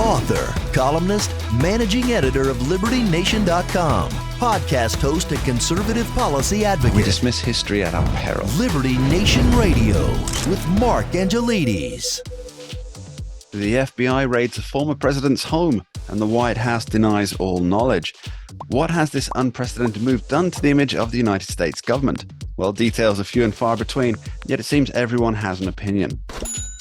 author, columnist, managing editor of LibertyNation.com, podcast host and conservative policy advocate. We dismiss history at our peril. Liberty Nation Radio with Mark Angelides. The FBI raids a former president's home, and the White House denies all knowledge. What has this unprecedented move done to the image of the United States government? Well, details are few and far between, yet it seems everyone has an opinion.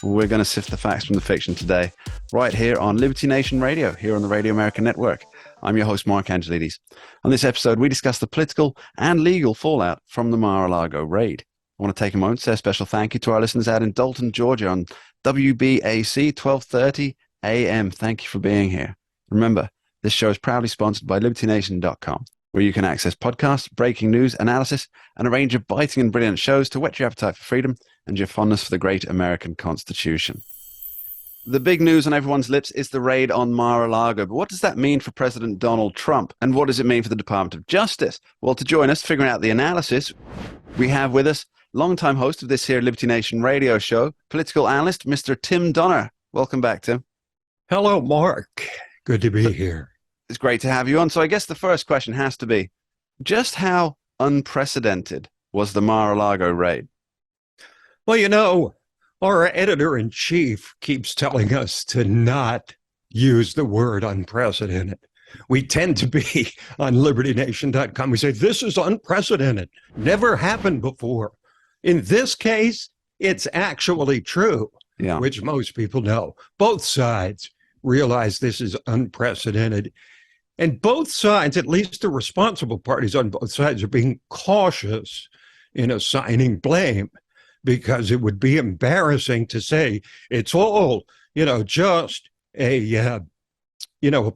We're going to sift the facts from the fiction today, right here on Liberty Nation Radio, here on the Radio American Network. I'm your host, Mark Angelides. On this episode, we discuss the political and legal fallout from the Mar-a-Lago raid. I want to take a moment to say a special thank you to our listeners out in Dalton, Georgia on WBAC 1230 AM. Thank you for being here. Remember, this show is proudly sponsored by LibertyNation.com, where you can access podcasts, breaking news, analysis, and a range of biting and brilliant shows to whet your appetite for freedom and your fondness for the great American Constitution. The big news on everyone's lips is the raid on Mar-a-Lago. But what does that mean for President Donald Trump? And what does it mean for the Department of Justice? Well, to join us, figuring out the analysis, we have with us longtime host of this here Liberty Nation radio show, political analyst, Mr. Tim Donner. Welcome back, Tim. Hello, Mark. Good to be here. It's great to have you on. So I guess the first question has to be, just how unprecedented was the Mar-a-Lago raid? Well, you know, our editor-in-chief keeps telling us to not use the word unprecedented. We tend to be on LibertyNation.com. We say, this is unprecedented. Never happened before. In this case, it's actually true, which most people know. Both sides realize this is unprecedented. And both sides, at least the responsible parties on both sides, are being cautious in assigning blame, because it would be embarrassing to say it's all, just a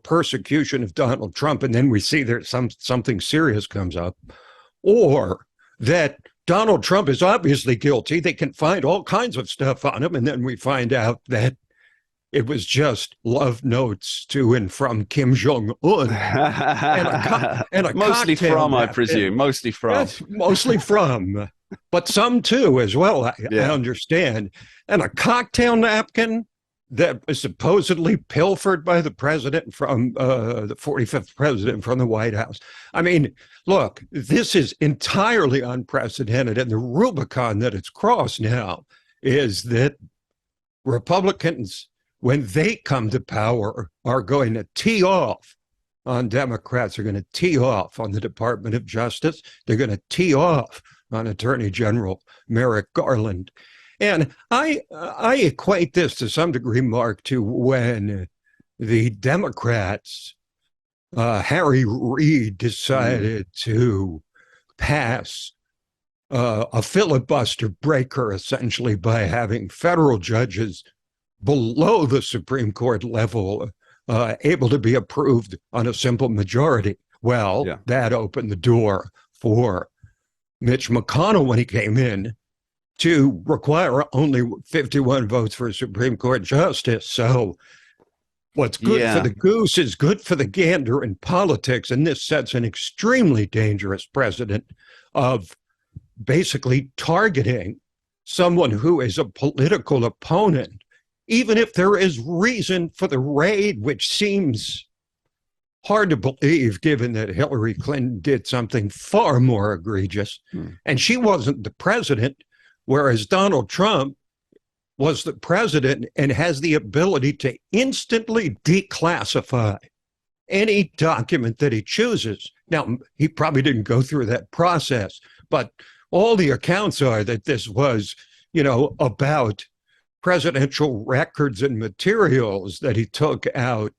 persecution of Donald Trump, and then we see there's something serious comes up, or that Donald Trump is obviously guilty. They can find all kinds of stuff on him, and then we find out that it was just love notes to and from Kim Jong-un. and a mostly from, napkin. I presume. Mostly from. Yes, mostly from. But some too, as well, I understand. And a cocktail napkin that was supposedly pilfered by the president from the 45th president from the White House. I mean, look, this is entirely unprecedented. And the Rubicon that it's crossed now is that Republicans, when they come to power, are going to tee off on Democrats, are going to tee off on the Department of Justice. They're going to tee off on Attorney General Merrick Garland. And I equate this to some degree, Mark, to when the Democrats, Harry Reid, decided to pass a filibuster breaker, essentially, by having federal judges below the Supreme Court level able to be approved on a simple majority. Well, that opened the door for Mitch McConnell, when he came in, to require only 51 votes for a Supreme Court justice. So what's good for the goose is good for the gander in politics, and this sets an extremely dangerous precedent of basically targeting someone who is a political opponent, even if there is reason for the raid, which seems hard to believe, given that Hillary Clinton did something far more egregious. And she wasn't the president, whereas Donald Trump was the president and has the ability to instantly declassify any document that he chooses. Now, he probably didn't go through that process, but all the accounts are that this was, about presidential records and materials that he took out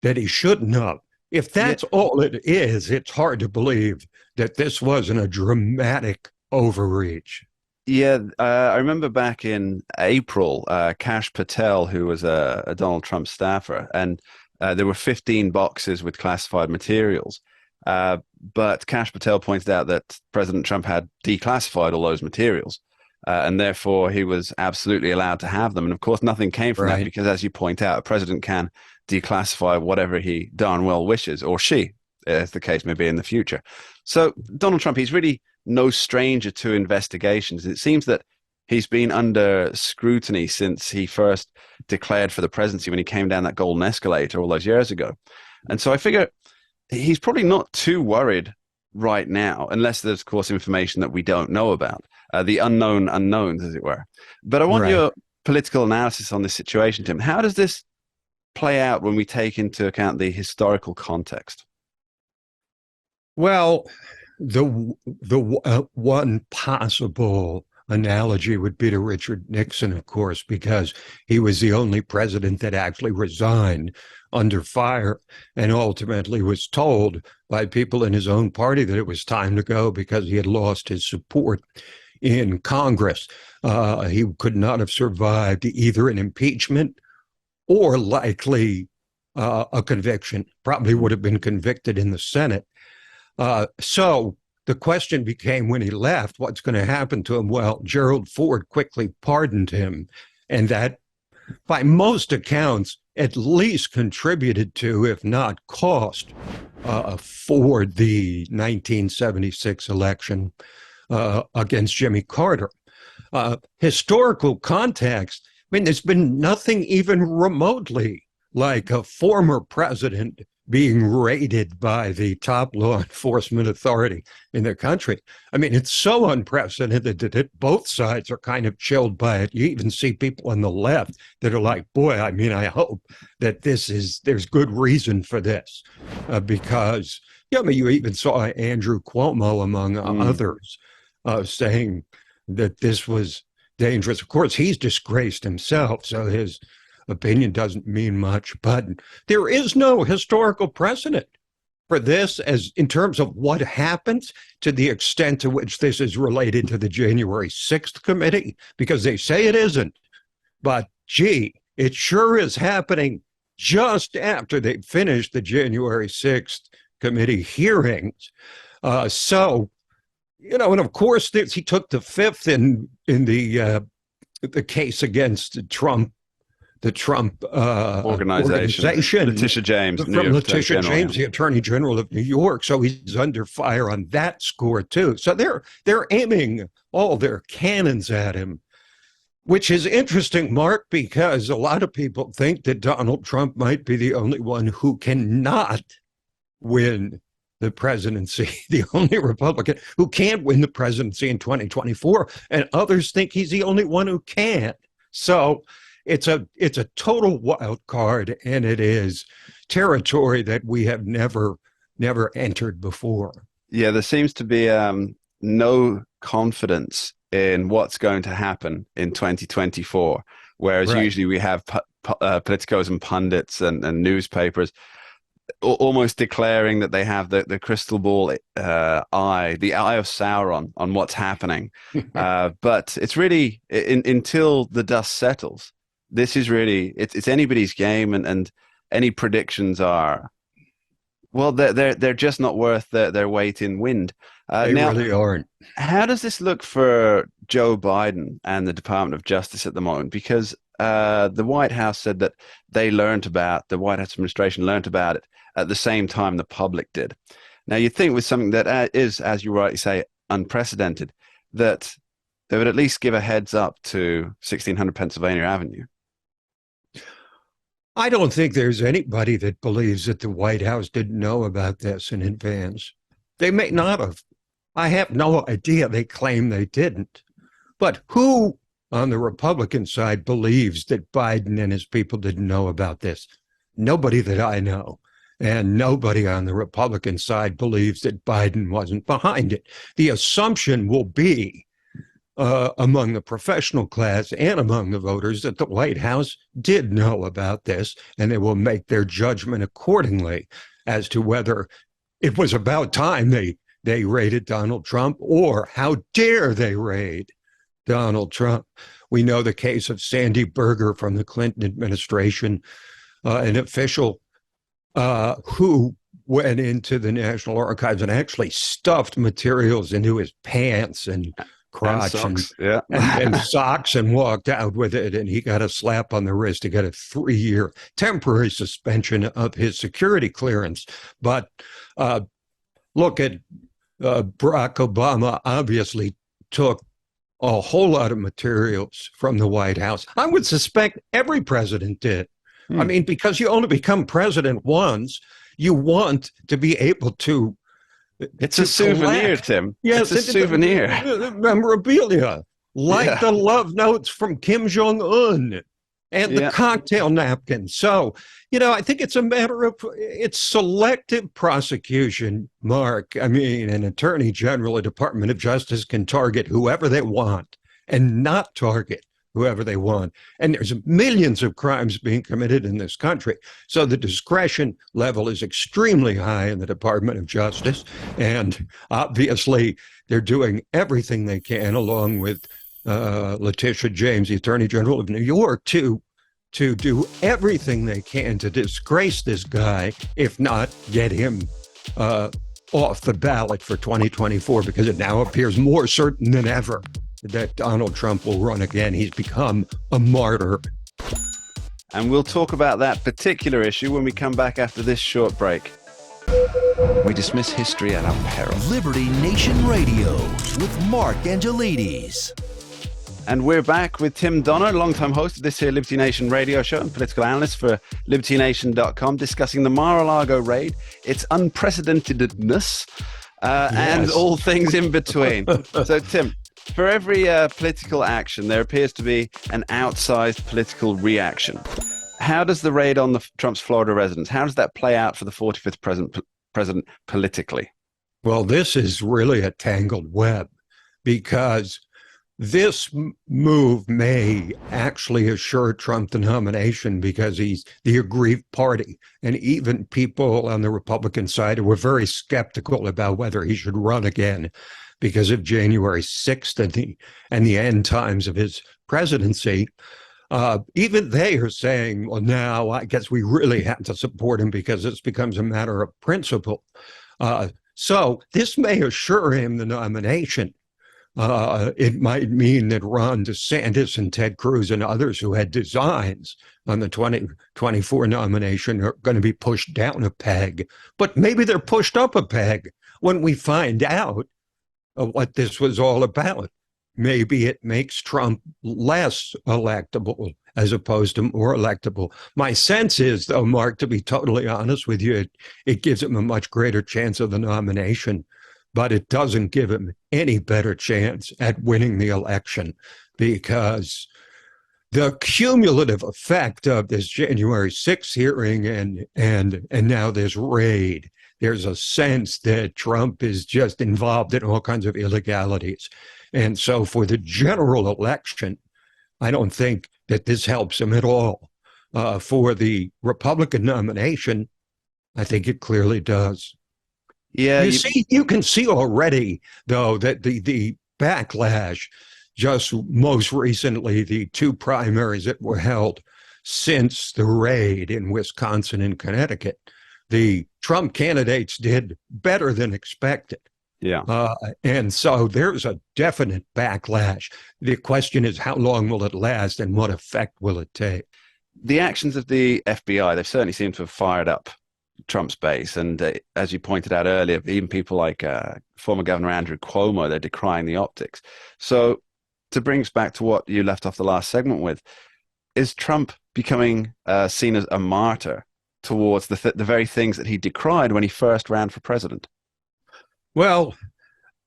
that he shouldn't have. If that's all it is, it's hard to believe that this wasn't a dramatic overreach. Yeah, I remember back in April, Kash Patel, who was a Donald Trump staffer, and there were 15 boxes with classified materials. But Kash Patel pointed out that President Trump had declassified all those materials, and therefore he was absolutely allowed to have them. And of course, nothing came from that because, as you point out, a president can declassify whatever he darn well wishes, or she, as the case may be in the future. So Donald Trump, he's really no stranger to investigations. It seems that He's been under scrutiny since he first declared for the presidency when he came down that golden escalator all those years ago. And so I figure he's probably not too worried right now, unless there's, of course, information that we don't know about, the unknown unknowns, as it were. But I want your political analysis on this situation, Tim. How does this play out when we take into account the historical context? Well, the one possible analogy would be to Richard Nixon, of course, because he was the only president that actually resigned under fire and ultimately was told by people in his own party that it was time to go because he had lost his support in Congress. He could not have survived either an impeachment or likely a conviction. Probably would have been convicted in the Senate. So the question became, when he left, what's going to happen to him? Well, Gerald Ford quickly pardoned him, and that, by most accounts, at least contributed to, if not cost, Ford the 1976 election against Jimmy Carter. Historical context, I mean, there's been nothing even remotely like a former president being raided by the top law enforcement authority in the country. I mean, it's so unprecedented that both sides are kind of chilled by it. You even see people on the left that are like, boy, I mean, I hope that there's good reason for this. Because, I mean, you even saw Andrew Cuomo, among others, saying that this was dangerous. Of course, he's disgraced himself, so his opinion doesn't mean much, but there is no historical precedent for this as in terms of what happens, to the extent to which this is related to the January 6th committee, because they say it isn't. But gee, it sure is happening just after they finished the January 6th committee hearings. So, and of course, he took the fifth in the case against Trump. The Trump organization. Letitia James. From Letitia James, the Attorney General of New York. So he's under fire on that score, too. So they're aiming all their cannons at him, which is interesting, Mark, because a lot of people think that Donald Trump might be the only one who cannot win the presidency, the only Republican who can't win the presidency in 2024. And others think he's the only one who can. So it's a total wild card, and it is territory that we have never entered before. Yeah, there seems to be no confidence in what's going to happen in 2024, whereas usually we have politicos and pundits and newspapers almost declaring that they have the crystal ball eye, the eye of Sauron on what's happening. But it's really, until the dust settles, this is really, it's anybody's game, and any predictions are, well, they're just not worth their weight in wind. They now, really aren't. How does this look for Joe Biden and the Department of Justice at the moment? Because the White House said that the White House administration learned about it at the same time the public did. Now, you'd think with something that is, as you rightly say, unprecedented, that they would at least give a heads up to 1600 Pennsylvania Avenue. I don't think there's anybody that believes that the White House didn't know about this in advance. They may not have. I have no idea. They claim they didn't. But who on the Republican side believes that Biden and his people didn't know about this? Nobody that I know. And nobody on the Republican side believes that Biden wasn't behind it. The assumption will be among the professional class and among the voters that the White House did know about this, and they will make their judgment accordingly as to whether it was about time they raided Donald Trump, or how dare they raid Donald Trump. We know the case of Sandy Berger from the Clinton administration, an official who went into the National Archives and actually stuffed materials into his pants and crotch and socks, and walked out with it, and he got a slap on the wrist. He got a 3-year temporary suspension of his security clearance. But look at Barack Obama obviously took a whole lot of materials from the White House. I would suspect every president did. I mean, because you only become president once, you want to be able to. It's a souvenir, Tim. Yes, it's a souvenir. Memorabilia, like the love notes from Kim Jong-un and the cocktail napkin. So, I think it's a matter of, it's selective prosecution, Mark. I mean, an attorney general, a Department of Justice can target whoever they want and not target whoever they want. And there's millions of crimes being committed in this country. So the discretion level is extremely high in the Department of Justice. And obviously, they're doing everything they can, along with Letitia James, the Attorney General of New York, to do everything they can to disgrace this guy, if not get him off the ballot for 2024, because it now appears more certain than ever that Donald Trump will run again. He's become a martyr. And we'll talk about that particular issue when we come back after this short break. We dismiss history at our peril. Liberty Nation Radio with Mark Angelides. And we're back with Tim Donner, longtime host of this here Liberty Nation radio show and political analyst for LibertyNation.com, discussing the Mar-a-Lago raid, its unprecedentedness, and all things in between. So, Tim, for every political action, there appears to be an outsized political reaction. How does the raid on Trump's Florida residence, how does that play out for the 45th president politically? Well, this is really a tangled web, because this move may actually assure Trump the nomination because he's the aggrieved party. And even people on the Republican side who were very skeptical about whether he should run again because of January 6th and the end times of his presidency, even they are saying, well, now I guess we really have to support him because this becomes a matter of principle. So this may assure him the nomination. It might mean that Ron DeSantis and Ted Cruz and others who had designs on the 2024 nomination are going to be pushed down a peg. But maybe they're pushed up a peg when we find out what this was all about. Maybe it makes Trump less electable as opposed to more electable. My sense is, though, Mark, to be totally honest with you, it gives him a much greater chance of the nomination, but it doesn't give him any better chance at winning the election, because the cumulative effect of this January 6th hearing and now this raid, there's a sense that Trump is just involved in all kinds of illegalities. And so for the general election, I don't think that this helps him at all. For the Republican nomination, I think it clearly does. Yeah, you can see already, though, that the backlash, just most recently, the two primaries that were held since the raid in Wisconsin and Connecticut, the Trump candidates did better than expected. Yeah. And so there's a definite backlash. The question is, how long will it last and what effect will it take? The actions of the FBI, they've certainly seemed to have fired up Trump's base. And as you pointed out earlier, even people like former Governor Andrew Cuomo, they're decrying the optics. So to bring us back to what you left off the last segment with, is Trump becoming seen as a martyr towards the very things that he decried when he first ran for president? Well,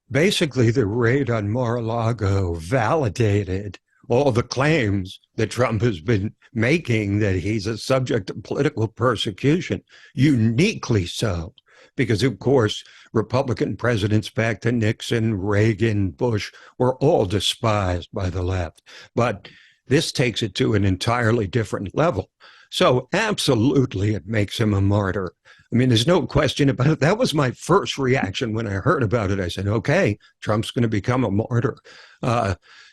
basically, the raid on Mar-a-Lago validated all the claims that Trump has been making, that he's a subject of political persecution, uniquely so, because, of course, Republican presidents back to Nixon, Reagan, Bush were all despised by the left. But this takes it to an entirely different level. So absolutely, it makes him a martyr. I mean, there's no question about it. That was my first reaction when I heard about it. I said, okay, Trump's going to become a martyr.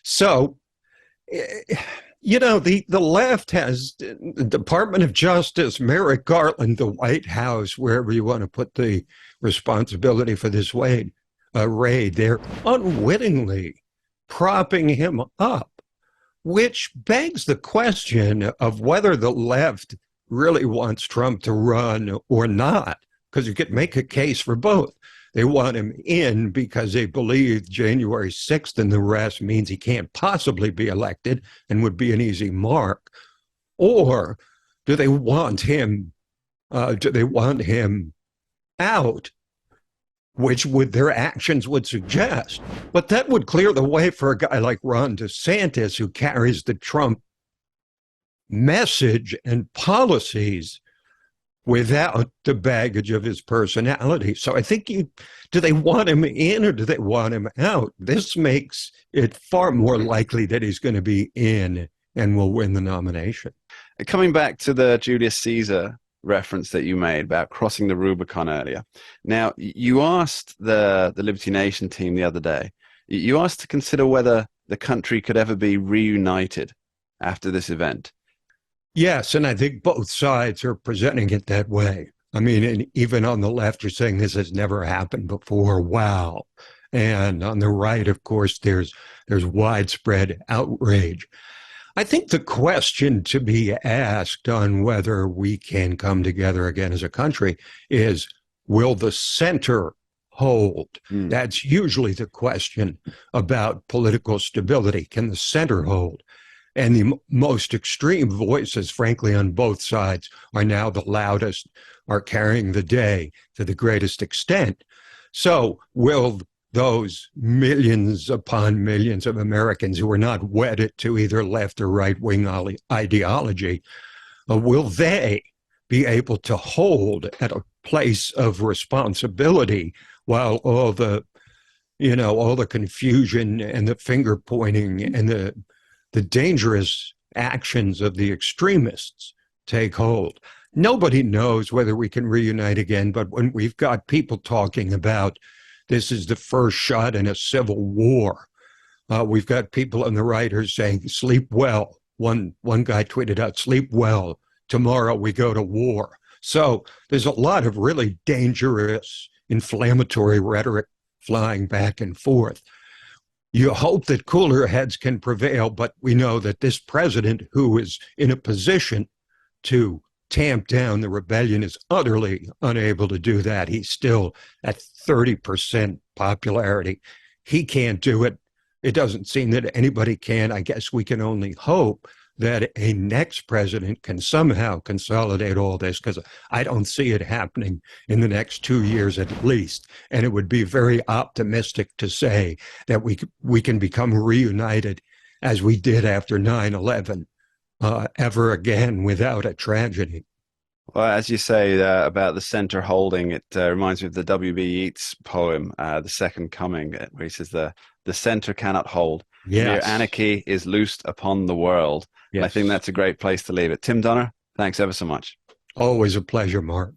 So, you know, the left has the Department of Justice, Merrick Garland, the White House, wherever you want to put the responsibility for this raid, they're unwittingly propping him up, which begs the question of whether the left really wants Trump to run or not, because you could make a case for both. they want him in because they believe January 6th and the rest means he can't possibly be elected and would be an easy mark? Or do they want him out, which their actions would suggest? But that would clear the way for a guy like Ron DeSantis, who carries the Trump message and policies without the baggage of his personality. So I think do they want him in or do they want him out? This makes it far more likely that he's going to be in and will win the nomination. Coming back to the Julius Caesar reference that you made about crossing the Rubicon earlier. Now, you asked the Liberty Nation team the other day, you asked to consider whether the country could ever be reunited after this event. Yes, and I think both sides are presenting it that way. I mean, and even on the left, you're saying this has never happened before. Wow. And on the right, of course, there's widespread outrage. I think the question to be asked on whether we can come together again as a country is, will the center hold? That's usually the question about political stability. Can the center hold? And the most extreme voices, frankly, on both sides are now the loudest, are carrying the day to the greatest extent. So will those millions upon millions of Americans who are not wedded to either left or right-wing ideology, will they be able to hold at a place of responsibility while all the confusion and the finger pointing and the dangerous actions of the extremists take hold? Nobody knows whether we can reunite again, but when we've got people talking about this is the first shot in a civil war, we've got people on the right who are saying, sleep well. One guy tweeted out, sleep well, tomorrow we go to war. So there's a lot of really dangerous, inflammatory rhetoric flying back and forth. You hope that cooler heads can prevail, but we know that this president, who is in a position to tamp down the rebellion, is utterly unable to do that. He's still at 30% popularity. He can't do it. It doesn't seem that anybody can. I guess we can only hope that a next president can somehow consolidate all this, because I don't see it happening in the next 2 years at least. And it would be very optimistic to say that we can become reunited as we did after 9/11 ever again without a tragedy. Well, as you say about the center holding, it reminds me of the W.B. Yeats poem, The Second Coming, where he says the center cannot hold. Yes. Mere anarchy is loosed upon the world. Yes. I think that's a great place to leave it. Tim Donner, thanks ever so much. Always a pleasure, Mark.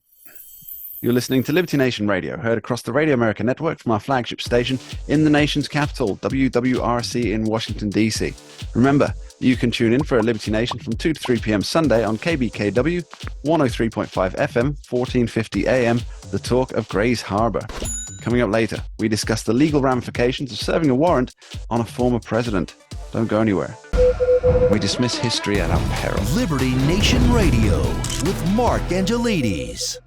You're listening to Liberty Nation Radio, heard across the Radio America network from our flagship station in the nation's capital, WWRC in Washington, D.C. Remember, you can tune in for a Liberty Nation from 2 to 3 p.m. Sunday on KBKW, 103.5 FM, 1450 AM, the talk of Grays Harbor. Coming up later, we discuss the legal ramifications of serving a warrant on a former president. Don't go anywhere. We dismiss history at our peril. Liberty Nation Radio with Mark Angelides.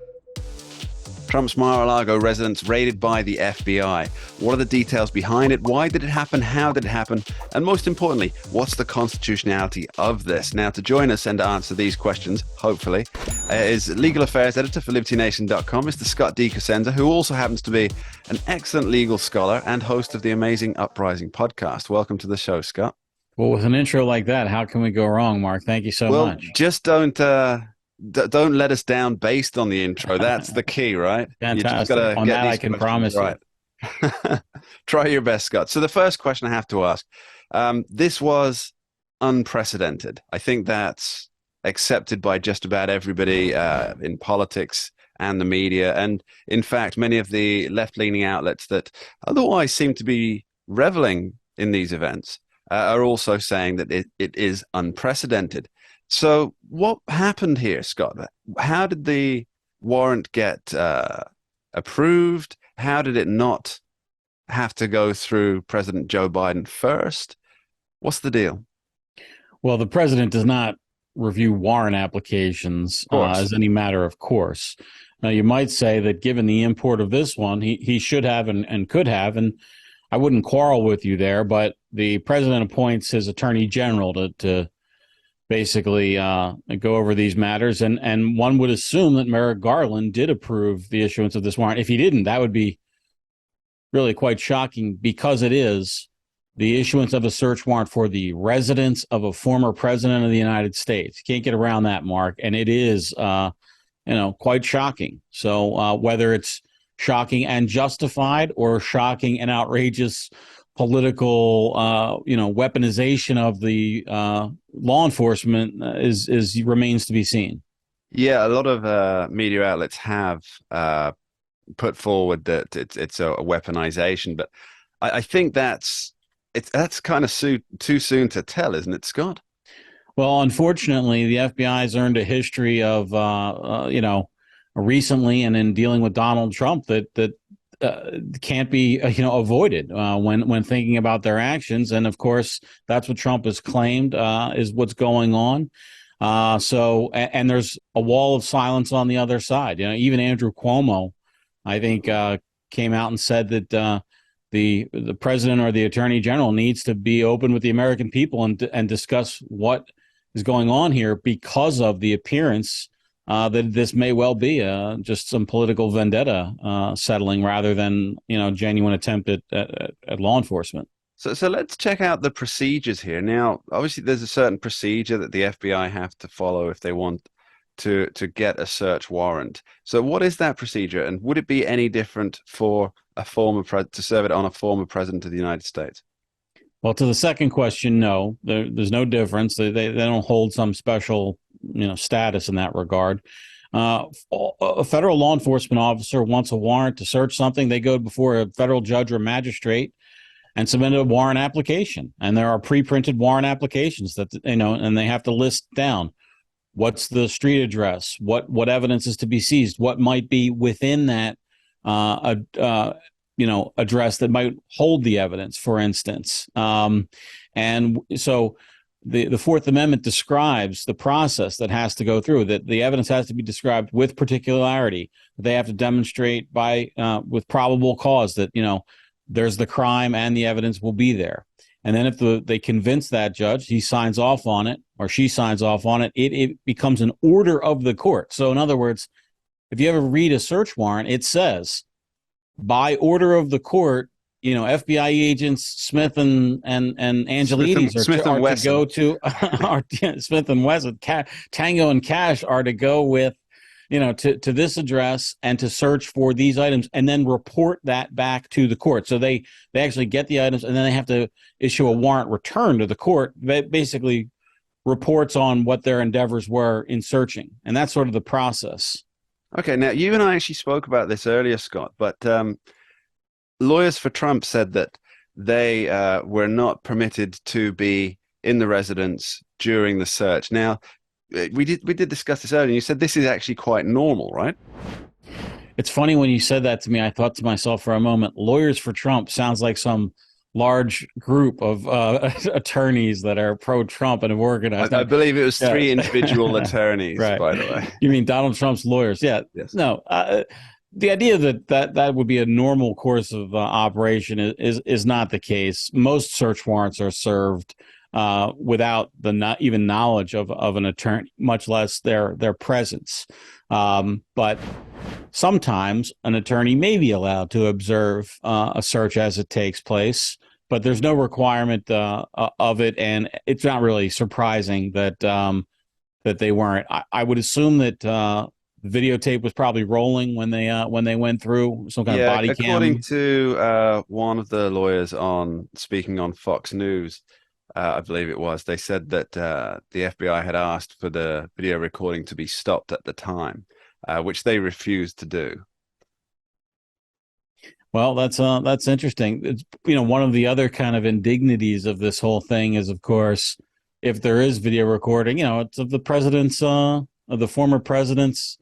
Trump's Mar-a-Lago residence raided by the FBI. What are the details behind it? Why did it happen? How did it happen? And most importantly, what's the constitutionality of this? Now, to join us and to answer these questions, hopefully, is legal affairs editor for LibertyNation.com, Mr. Scott D. Cosenza, who also happens to be an excellent legal scholar and host of the amazing Uprising podcast. Welcome to the show, Scott. Well, with an intro like that, how can we go wrong, Mark? Thank you so much. Just don't let us down based on the intro. That's the key, right? Fantastic. On that, I can promise right. You. Try your best, Scott. So the first question I have to ask, this was unprecedented. I think that's accepted by just about everybody in politics and the media. And in fact, many of the left-leaning outlets that otherwise seem to be reveling in these events are also saying that it is unprecedented. So what happened here, Scott? How did the warrant get approved? How did it not have to go through President Joe Biden first? What's the deal? Well, the president does not review warrant applications course. as any matter of course. Now, you might say that given the import of this one, he should have and could have, and I wouldn't quarrel with you there, but the president appoints his attorney general to basically go over these matters, and one would assume that Merrick Garland did approve the issuance of this warrant. If he didn't, that would be really quite shocking, because it is the issuance of a search warrant for the residence of a former president of the United States. You can't get around that, Mark, and it is quite shocking. So whether it's shocking and justified or shocking and outrageous political weaponization of the law enforcement is remains to be seen. Yeah, a lot of media outlets have put forward that it's a weaponization, but I think that's kind of too soon to tell, isn't it, Scott? Well, unfortunately, the FBI has earned a history of recently and in dealing with Donald Trump that can't be avoided when thinking about their actions. And of course, that's what Trump has claimed is what's going on. And there's a wall of silence on the other side. Even Andrew Cuomo, I think, came out and said that the president or the attorney general needs to be open with the American people and discuss what is going on here, because of the appearance that this may well be just some political vendetta settling rather than genuine attempt at law enforcement. So let's check out the procedures here. Now, obviously, there's a certain procedure that the FBI have to follow if they want to get a search warrant. So what is that procedure, and would it be any different for a to serve it on a former president of the United States? Well, to the second question, no, there's no difference. They don't hold some special status in that regard. A federal law enforcement officer wants a warrant to search something, they go before a federal judge or magistrate and submit a warrant application. And there are pre-printed warrant applications that and they have to list down what's the street address, what evidence is to be seized, what might be within that address that might hold the evidence, for instance. And so the Fourth Amendment describes the process that has to go through, that the evidence has to be described with particularity. They have to demonstrate with probable cause that, there's the crime and the evidence will be there. And then if they convince that judge, he signs off on it or she signs off on it, it becomes an order of the court. So in other words, if you ever read a search warrant, it says, by order of the court, FBI agents Smith and Angelides are to go to Smith and Wesson, Tango and Cash are to go with, to this address and to search for these items and then report that back to the court. So they actually get the items and then they have to issue a warrant return to the court that basically reports on what their endeavors were in searching. And that's sort of the process. Okay, now you and I actually spoke about this earlier, Scott, but lawyers for Trump said that they were not permitted to be in the residence during the search. Now, we did discuss this earlier, and you said this is actually quite normal, right? It's funny when you said that to me, I thought to myself for a moment, lawyers for Trump sounds like some large group of attorneys that are pro-Trump and have organized. I believe it was three individual attorneys, right. By the way. You mean Donald Trump's lawyers? Yeah. Yes. No, the idea that would be a normal course of operation is not the case. Most search warrants are served without not even knowledge of an attorney, much less their presence. But sometimes an attorney may be allowed to observe a search as it takes place, but there's no requirement of it, and it's not really surprising that they weren't. I would assume that the videotape was probably rolling when they went through some kind of body cam. According to one of the lawyers speaking on Fox News, I believe it was, they said that the FBI had asked for the video recording to be stopped at the time, which they refused to do. Well, that's interesting. It's, one of the other kind of indignities of this whole thing is, of course, if there is video recording, it's of the president's, of the former president's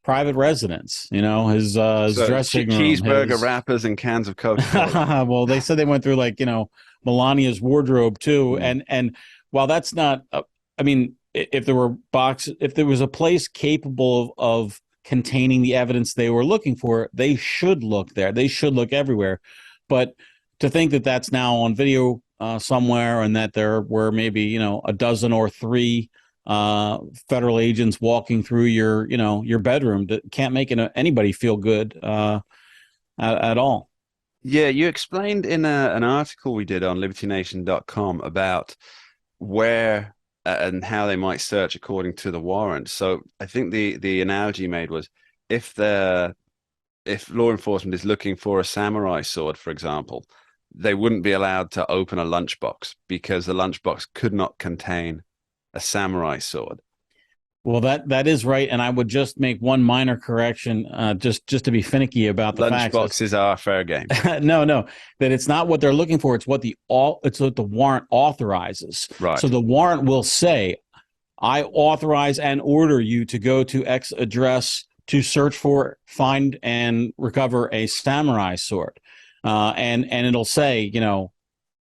private residence, his dressing room, cheeseburger wrappers and cans of Coca-Cola. Well, they said they went through Melania's wardrobe too, and while that's not, if there was a place capable of containing the evidence they were looking for, they should look there. They should look everywhere. But to think that that's now on video somewhere, and that there were maybe a dozen or three federal agents walking through your bedroom, that can't make anybody feel good at all. Yeah, you explained in an article we did on libertynation.com about where and how they might search according to the warrant. So I think the analogy you made was if law enforcement is looking for a samurai sword, for example, they wouldn't be allowed to open a lunchbox because the lunchbox could not contain a samurai sword. Well, that is right, and I would just make one minor correction, just to be finicky about the facts. Lunchboxes are fair game. No, that it's not what they're looking for. It's what the warrant authorizes. Right. So the warrant will say, "I authorize and order you to go to X address to search for, find, and recover a samurai sword," and it'll say, you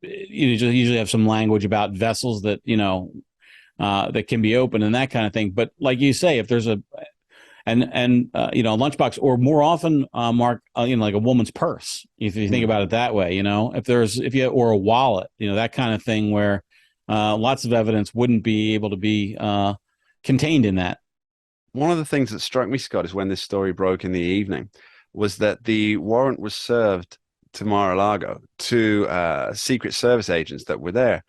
usually have some language about vessels that that can be open and that kind of thing. But like you say, if there's a lunchbox, or more often, Mark, like a woman's purse, if you think about it that way, or a wallet, that kind of thing, where lots of evidence wouldn't be able to be contained in that. One of the things that struck me, Scott, is when this story broke in the evening, was that the warrant was served to Mar-a-Lago, to Secret Service agents that were there,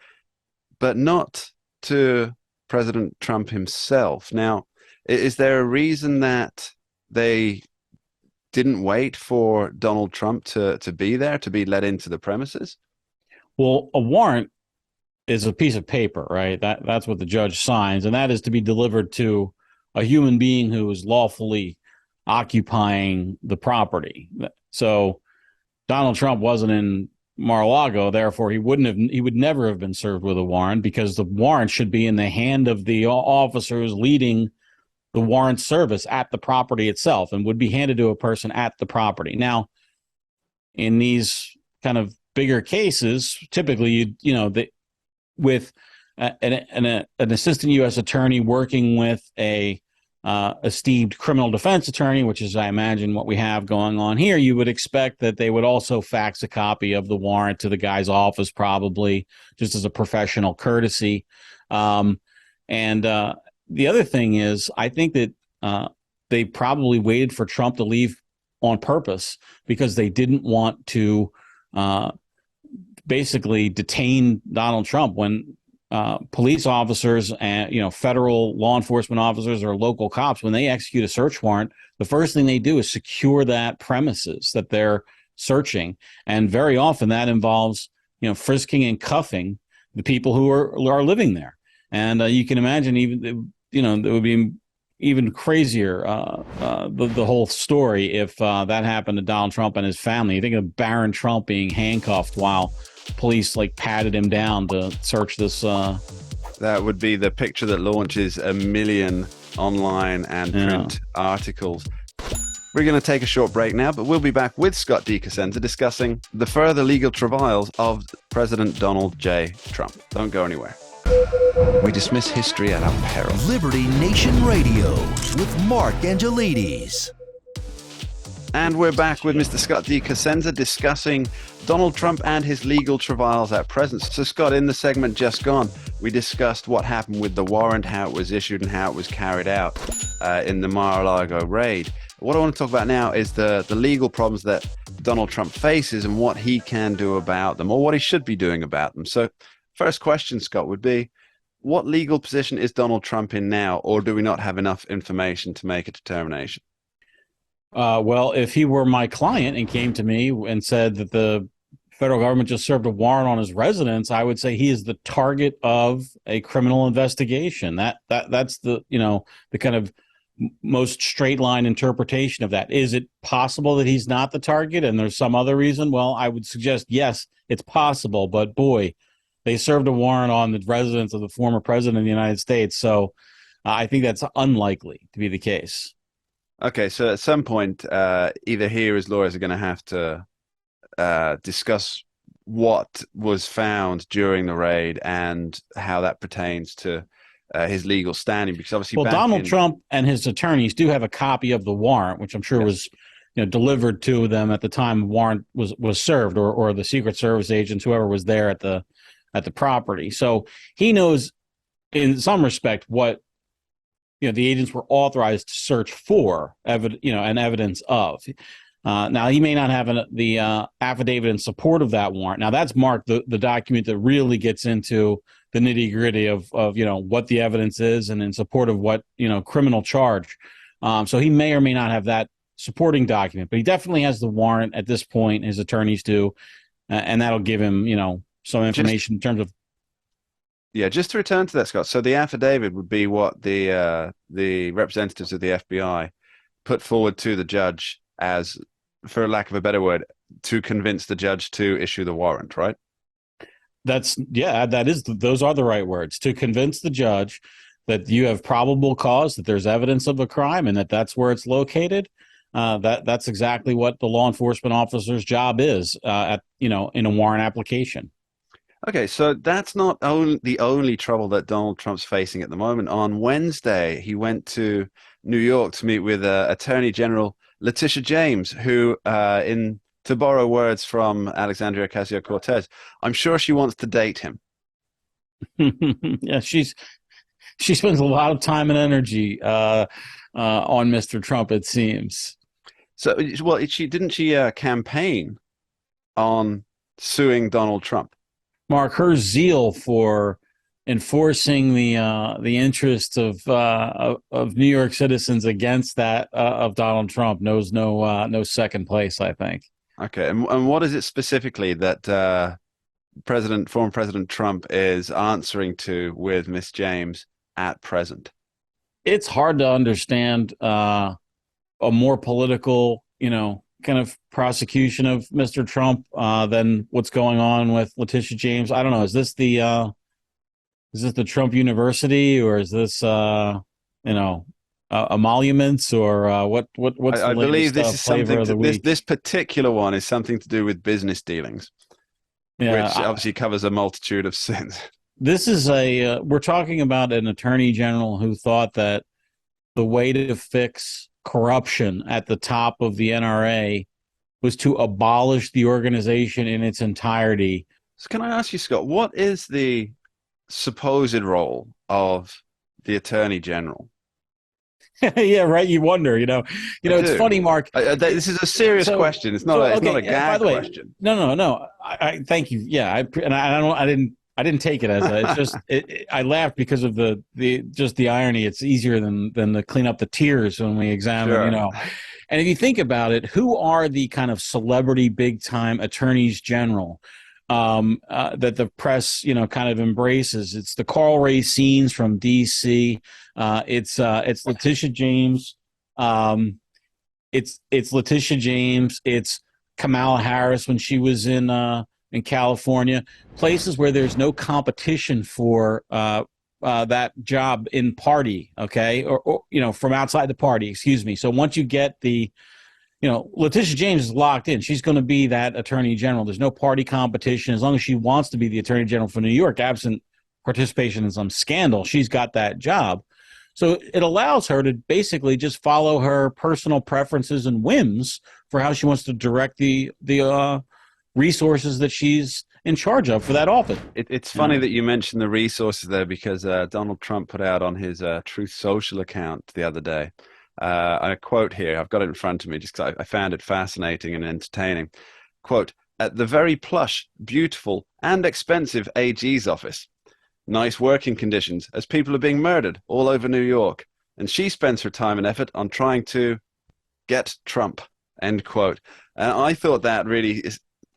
but not to President Trump himself. Now, is there a reason that they didn't wait for Donald Trump to be there, to be let into the premises? Well, a warrant is a piece of paper, right? That's what the judge signs, and that is to be delivered to a human being who is lawfully occupying the property. So Donald Trump wasn't in Mar-a-Lago, therefore he would never have been served with a warrant, because the warrant should be in the hand of the officers leading the warrant service at the property itself, and would be handed to a person at the property. Now, in these kind of bigger cases, typically, with an assistant U.S. attorney working with a esteemed criminal defense attorney, which is, I imagine, what we have going on here, you would expect that they would also fax a copy of the warrant to the guy's office, probably just as a professional courtesy. And the other thing is, I think that they probably waited for Trump to leave on purpose, because they didn't want to basically detain Donald Trump when police officers and federal law enforcement officers or local cops, when they execute a search warrant, the first thing they do is secure that premises that they're searching, and very often that involves frisking and cuffing the people who are living there. And you can imagine, even it would be even crazier, the whole story, if that happened to Donald Trump and his family. You think of Barron Trump being handcuffed while police patted him down to search this. That would be the picture that launches a million online and print articles. We're going to take a short break now, but we'll be back with Scott DeCosenza discussing the further legal travails of President Donald J. Trump. Don't go anywhere. We dismiss history at our peril. Liberty Nation Radio with Mark Angelides. And we're back with Mr. Scott DeCosenza discussing Donald Trump and his legal travails at present. So, Scott, in the segment just gone, we discussed what happened with the warrant, how it was issued and how it was carried out in the Mar-a-Lago raid. What I want to talk about now is the legal problems that Donald Trump faces and what he can do about them, or what he should be doing about them. So, first question, Scott, would be, what legal position is Donald Trump in now, or do we not have enough information to make a determination? Well, if he were my client and came to me and said that the federal government just served a warrant on his residence, I would say he is the target of a criminal investigation. That's the the kind of most straight line interpretation of that. Is it possible that he's not the target and there's some other reason? Well, I would suggest yes, it's possible, but boy, they served a warrant on the residence of the former president of the United States, so I think that's unlikely to be the case. Okay, so at some point, either he or his lawyers are going to have to discuss what was found during the raid and how that pertains to his legal standing, because obviously, well, Donald Trump and his attorneys do have a copy of the warrant, which I'm sure was delivered to them at the time the warrant was served, or the Secret Service agents, whoever was there at the property. So he knows, in some respect, what the agents were authorized to search for, and evidence of. Now, he may not have the affidavit in support of that warrant. Now, that's marked the document that really gets into the nitty gritty of what the evidence is and in support of what criminal charge. So he may or may not have that supporting document, but he definitely has the warrant at this point. His attorneys do, and that'll give him some information in terms of. Yeah, just to return to that, Scott. So the affidavit would be what the representatives of the FBI put forward to the judge as, for lack of a better word, to convince the judge to issue the warrant, right? Those are the right words, to convince the judge that you have probable cause, that there's evidence of a crime, and that's where it's located. That's exactly what the law enforcement officer's job is in a warrant application. Okay, so that's not the only trouble that Donald Trump's facing at the moment. On Wednesday, he went to New York to meet with Attorney General Letitia James, who, to borrow words from Alexandria Ocasio-Cortez, I'm sure she wants to date him. Yeah, she spends a lot of time and energy on Mr. Trump, it seems. So, well, didn't she campaign on suing Donald Trump? Mark, her zeal for enforcing the interests of New York citizens against that of Donald Trump knows no second place, I think. Okay, and what is it specifically that former President Trump is answering to with Miss James at present? It's hard to understand a more political, kind of prosecution of Mr. Trump than what's going on with Letitia James. I don't know. Is this the Trump University, or is this emoluments, or what's I believe this is flavor of the week? This particular one is something to do with business dealings, which obviously covers a multitude of sins. This is we're talking about an attorney general who thought that the way to fix corruption at the top of the NRA was to abolish the organization in its entirety. So can I ask you, Scott, what is the supposed role of the attorney general? Yeah, right. You wonder, it's funny, Mark. This is a serious question. It's not a gag question. No. I thank you. Yeah. I didn't take it as it's just, I laughed because of the irony. It's easier than to clean up the tears when we examine, Sure. And if you think about it, who are the kind of celebrity big time attorneys general that the press, kind of embraces? It's the Carl Racine's from DC. It's Letitia James. It's Letitia James. It's Kamala Harris when she was in California, places where there's no competition for that job in party, okay, or from outside the party, excuse me. So once you get Letitia James is locked in. She's going to be that attorney general. There's no party competition. As long as she wants to be the attorney general for New York, absent participation in some scandal, she's got that job. So it allows her to basically just follow her personal preferences and whims for how she wants to direct the resources that she's in charge of for that office. It's funny that you mentioned the resources there, because Donald Trump put out on his Truth Social account the other day a quote here. I've got it in front of me just because I found it fascinating and entertaining. Quote, "At the very plush, beautiful, and expensive AG's office. Nice working conditions as people are being murdered all over New York. And she spends her time and effort on trying to get Trump." End quote. I thought that really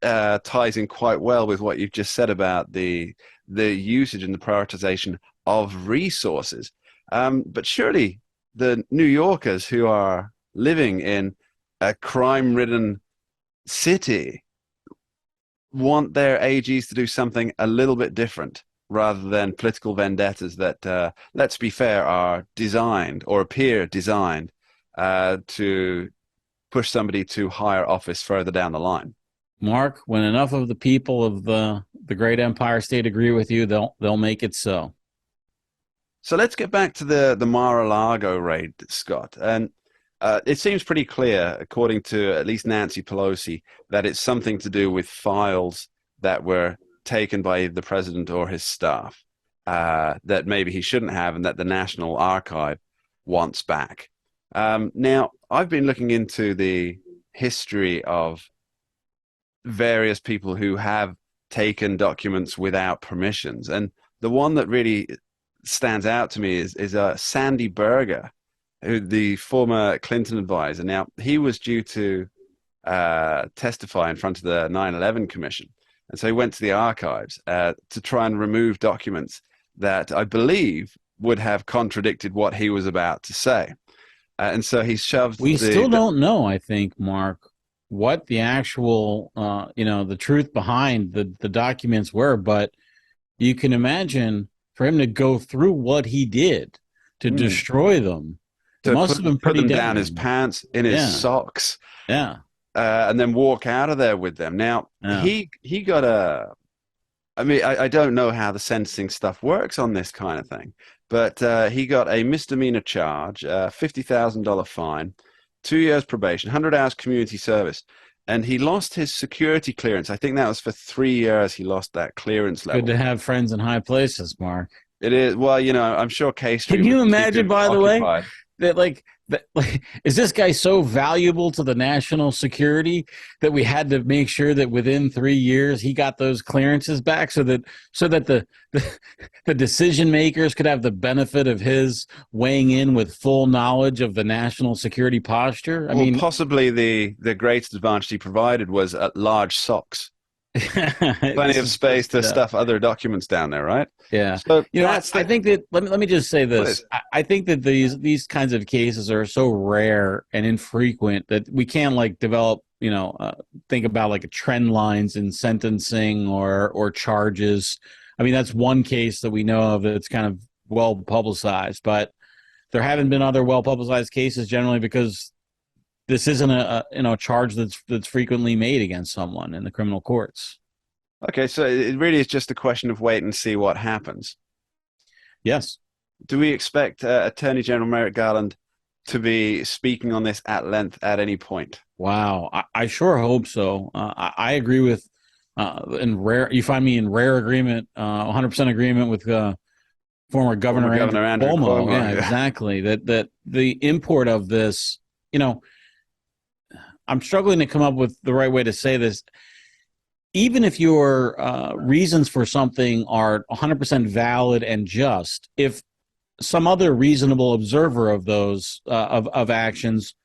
ties in quite well with what you've just said about the usage and the prioritization of resources. But surely the New Yorkers who are living in a crime-ridden city want their AGs to do something a little bit different, rather than political vendettas that, let's be fair, are designed or appear designed to push somebody to higher office further down the line. Mark, when enough of the people of the great Empire State agree with you, they'll make it so. So let's get back to the Mar-a-Lago raid, Scott. And it seems pretty clear, according to at least Nancy Pelosi, that it's something to do with files that were taken by the president or his staff that maybe he shouldn't have, and that the National Archive wants back. Now, I've been looking into the history of various people who have taken documents without permissions, and the one that really stands out to me is Sandy Berger, the former Clinton advisor. Now, he was due to testify in front of the 9/11 Commission. And so he went to the archives to try and remove documents that I believe would have contradicted what he was about to say. And so he shoved... We still don't know, I think, Mark, what the actual, the truth behind the documents were. But you can imagine for him to go through what he did to destroy them, it must have been pretty put them damaging. down his pants, in his socks. Yeah. And then walk out of there with them. Now, he got a... I mean, I don't know how the sentencing stuff works on this kind of thing, but he got a misdemeanor charge, $50,000 fine, 2 years probation, 100 hours community service, and he lost his security clearance. I think that was for 3 years he lost that clearance level. Good to have friends in high places, Mark. It is. Well, I'm sure K Street... Can you imagine, by the way, that is this guy so valuable to the national security that we had to make sure that within 3 years he got those clearances back so that the decision makers could have the benefit of his weighing in with full knowledge of the national security posture? I mean, possibly the greatest advantage he provided was large socks. Plenty of space to stuff other documents down there, right? Yeah. So I think that let me just say this. I think that these kinds of cases are so rare and infrequent that we can't develop, think about trend lines in sentencing or charges. I mean, that's one case that we know of that's kind of well publicized, but there haven't been other well publicized cases generally because this isn't a charge that's frequently made against someone in the criminal courts. Okay, so it really is just a question of wait and see what happens. Yes. Do we expect Attorney General Merrick Garland to be speaking on this at length at any point? Wow, I sure hope so. I agree with you find me in rare agreement, 100% agreement with former Governor Andrew Cuomo. Yeah, exactly. That the import of this, I'm struggling to come up with the right way to say this. Even if your reasons for something are 100% valid and just, if some other reasonable observer of those of actions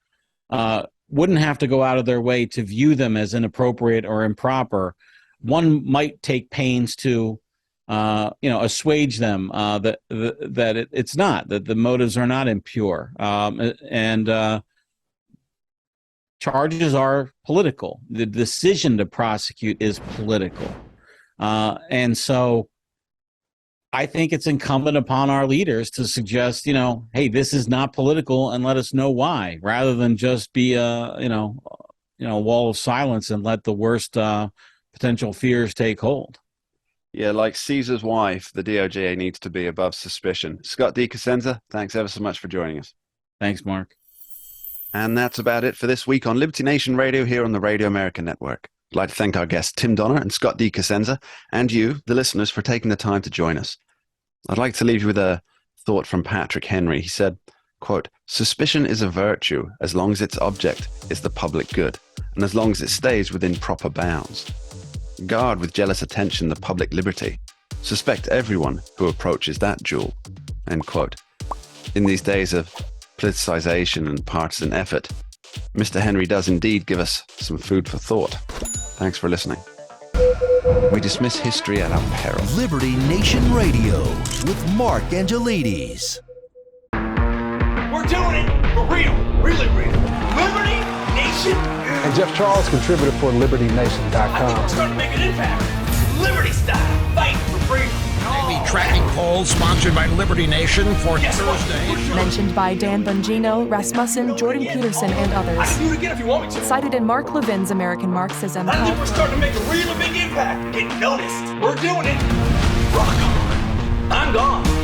wouldn't have to go out of their way to view them as inappropriate or improper, one might take pains to assuage them that it's not, that the motives are not impure, and charges are political. The decision to prosecute is political. And so I think it's incumbent upon our leaders to suggest, hey, this is not political and let us know why, rather than just be a wall of silence and let the worst potential fears take hold. Yeah, like Caesar's wife, the DOJ needs to be above suspicion. Scott D. Cosenza, thanks ever so much for joining us. Thanks, Mark. And that's about it for this week on Liberty Nation Radio here on the Radio America Network. I'd like to thank our guests Tim Donner and Scott D. Cosenza, and you, the listeners, for taking the time to join us. I'd like to leave you with a thought from Patrick Henry. He said, quote, "Suspicion is a virtue as long as its object is the public good, and as long as it stays within proper bounds. Guard with jealous attention the public liberty. Suspect everyone who approaches that jewel." End quote. In these days of politicization and partisan effort, Mr. Henry does indeed give us some food for thought. Thanks for listening. We dismiss history at our peril. Liberty Nation Radio with Mark Angelides. We're doing it for real, really real. Liberty Nation. And Jeff Charles, contributor for LibertyNation.com. I think we're starting to make an impact. Liberty style, fight for freedom. Daily tracking poll sponsored by Liberty Nation for Thursday. Mentioned by Dan Bongino, Rasmussen, Jordan Peterson, and I others. can do it again if you want me to. Cited in Mark Levin's American Marxism. I think we're starting to make a really big impact. Get noticed. We're doing it. Rock on. I'm gone.